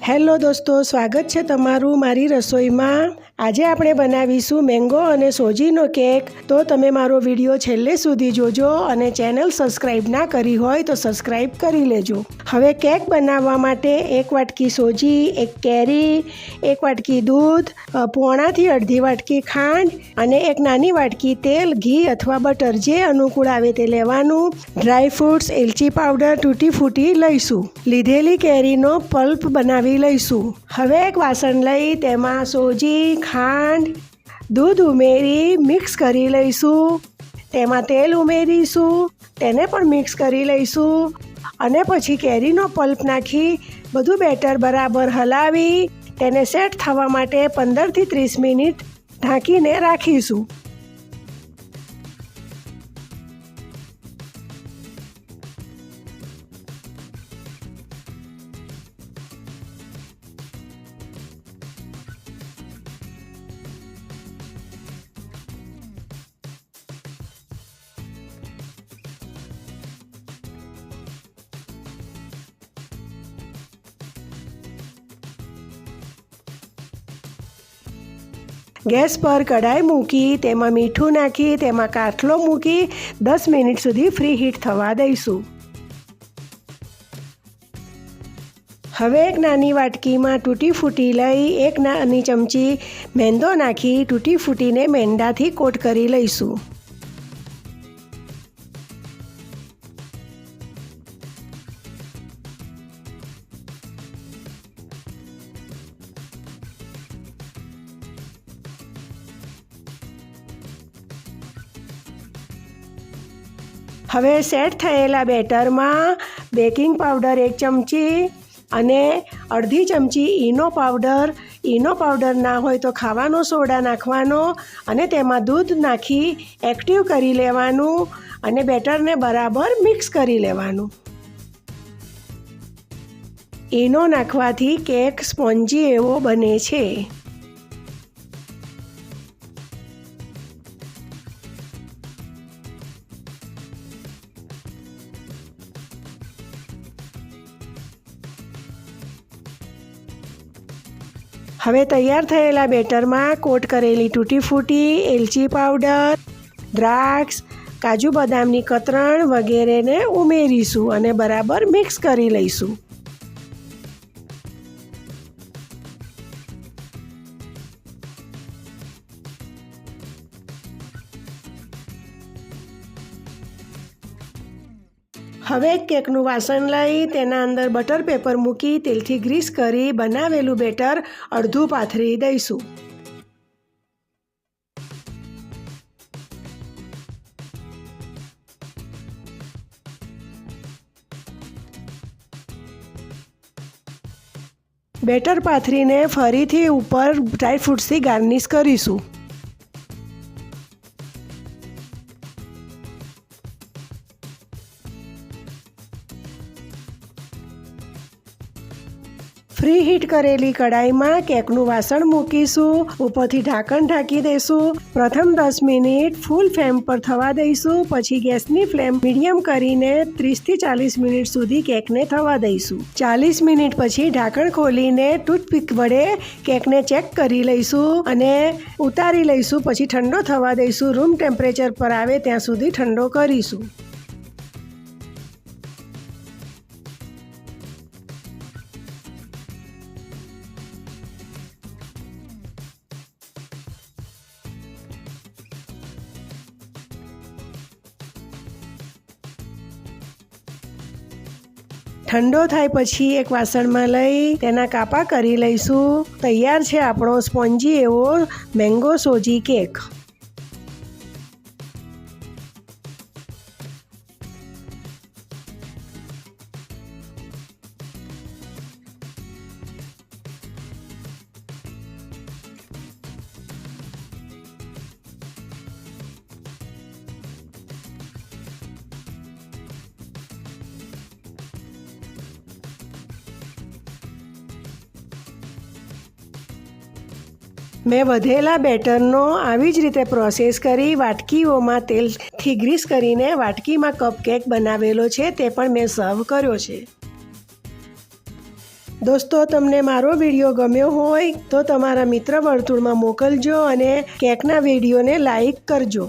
Hello દોસ્તો, સ્વાગત છે તમારું મારી રસોઈમાં। આજે આપણે બનાવીશું મેંગો અને સોજીનો કેક। તો તમે મારો વિડીયો છેલ્લે સુધી જોજો અને ચેનલ સબસ્ક્રાઈબ ના કરી હોય તો સબસ્ક્રાઈબ કરી લેજો। હવે કેક બનાવવા માટે 1 વાટકી સોજી, 1 કેરી, 1 વાટકી દૂધ, પોણાથી અડધી વાટકી ખાંડ અને 1 નાની વાટકી તેલ, ઘી અથવા બટર જે અનુકૂળ આવે તે લેવાનું। ડ્રાય ફ્રૂટ્સ, એલચી પાવડર, તૂટી ફૂટી લઈશું। લીધેલી કેરીનો પલ્પ બનાવી લઈશું। હવે એક વાસણ લઈ તેમાં સોજી, ખાંડ, દૂધ ઉમેરી મિક્સ કરી લઈશું। તેમાં તેલ ઉમેરીશું, તેને પણ મિક્સ કરી લઈશું અને પછી કેરીનો પલ્પ નાખી બધું બેટર બરાબર હલાવી તેને સેટ થવા માટે 15 થી 30 મિનિટ ઢાંકીને રાખીશું। ગેસ પર કઢાઈ મૂકી તેમાં મીઠું નાખી તેમાં કાથલો મૂકી 10 મિનિટ સુધી ફ્રી હીટ થવા દઈશું। હવે એક નાની વાટકીમાં તૂટી ફૂટી લઈ 1 નાની ચમચી મેંદો નાખી તૂટી ફૂટીને મેંદાથી કોટ કરી લઈશું। હવે સેટ થયેલા બેટરમાં બેકિંગ પાવડર 1 ચમચી અને અડધી ચમચી ઈનો પાવડર ના હોય તો ખાવાનો સોડા નાખવાનો અને તેમાં દૂધ નાખી એક્ટિવ કરી લેવાનું અને બેટરને બરાબર મિક્સ કરી લેવાનું। ઈનો નાખવાથી કેક સ્પોન્જી એવો બને છે। હવે તૈયાર થયેલા બેટરમાં કોટ કરેલી તૂટી ફૂટી, એલચી પાવડર, દ્રાક્ષ, કાજુ બદામની કતરણ વગેરેને ઉમેરીશું અને બરાબર મિક્સ કરી લઈશું। હવે કેકનું વાસણ લઈ તેના અંદર બટર પેપર મૂકી તેલથી ગ્રીસ કરી બનાવેલું બેટર અડધું પાથરી દઈશું। બેટર પાથરીને ફરીથી ઉપર ડ્રાય ફ્રૂટ્સથી ગાર્નિશ કરીશું। ફ્રી હીટ કરેલી કડાઈમાં કેકનું વાસણ મૂકીશું, ઉપરથી ઢાંકણ ઢાંકી દઈશું। પ્રથમ 10 મિનિટ ફૂલ ફ્લેમ પર થવા દઈશું, પછી ગેસની ફ્લેમ મીડિયમ કરીને 30 થી 40 મિનિટ સુધી કેકને થવા દઈશું। 40 મિનિટ પછી ઢાંકણ ખોલીને ટૂથપીક વડે કેકને ચેક કરી લઈશું અને ઉતારી લઈશું, પછી ઠંડો થવા દઈશું। રૂમ ટેમ્પરેચર પર આવે ત્યાં સુધી ઠંડો કરીશું। ઠંડો થાય પછી એક વાસણમાં લઈ તેના કાપા કરી લઈશું। તૈયાર છે આપણો સ્પોન્જી એવો મેંગો સોજી કેક। મેં વધેલા બેટરનો આવી જ રીતે પ્રોસેસ કરી વાટકીઓમાં તેલથી ગ્રીસ કરીને વાટકીમાં કપ કેક બનાવેલો છે, તે પણ મેં સર્વ કર્યો છે। દોસ્તો, તમને મારો વિડીયો ગમ્યો હોય તો તમારા મિત્ર વર્તુળમાં મોકલજો અને કેકના વિડીયોને લાઈક કરજો.